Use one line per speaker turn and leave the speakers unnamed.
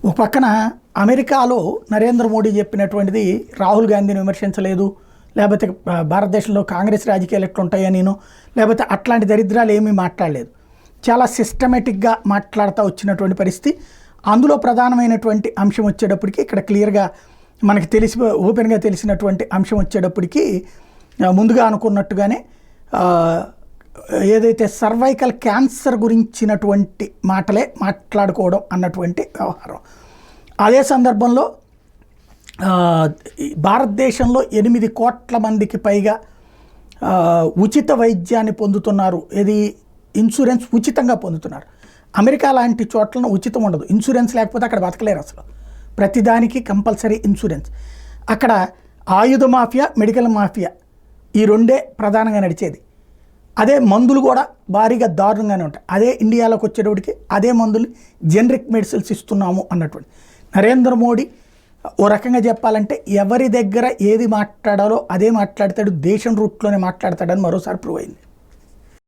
ఒక పక్కన అమెరికాలో నరేంద్ర మోడీ చెప్పినటువంటిది రాహుల్ గాంధీని విమర్శించలేదు, లేకపోతే భారతదేశంలో కాంగ్రెస్ రాజకీయాలు ఎట్లుంటాయో నేను, లేకపోతే అట్లాంటి దరిద్రాలు ఏమీ మాట్లాడలేదు. చాలా సిస్టమేటిక్గా మాట్లాడుతూ వచ్చినటువంటి పరిస్థితి. అందులో ప్రధానమైనటువంటి అంశం వచ్చేటప్పటికి ఇక్కడ క్లియర్గా మనకి ఓపెన్గా తెలిసినటువంటి అంశం వచ్చేటప్పటికి ముందుగా అనుకున్నట్టుగానే ఏదైతే సర్వైకల్ క్యాన్సర్ గురించినటువంటి మాటలే మాట్లాడుకోవడం అన్నటువంటి వ్యవహారం. అదే సందర్భంలో భారతదేశంలో 8 కోట్ల మందికి పైగా ఉచిత వైద్యాన్ని పొందుతున్నారు. ఇది ఇన్సూరెన్స్ ఉచితంగా పొందుతున్నారు. అమెరికా లాంటి చోట్లను ఉచితం ఉండదు. ఇన్సూరెన్స్ లేకపోతే అక్కడ బతకలేరు అసలు. ప్రతిదానికి కంపల్సరీ ఇన్సూరెన్స్. అక్కడ ఆయుధ మాఫియా, మెడికల్ మాఫియా ఈ రెండే ప్రధానంగా నడిచేది. అదే మందులు కూడా భారీగా దారుణంగానే ఉంటాయి. అదే ఇండియాలోకి వచ్చేటప్పటికి అదే మందులు జనరిక్ మెడిసిన్స్ ఇస్తున్నాము అన్నటువంటి నరేంద్ర మోడీ ఓ రకంగా చెప్పాలంటే ఎవరి దగ్గర ఏది మాట్లాడాలో అదే మాట్లాడతాడు, దేశం రూట్లోనే మాట్లాడతాడని మరోసారి ప్రూవ్ అయింది.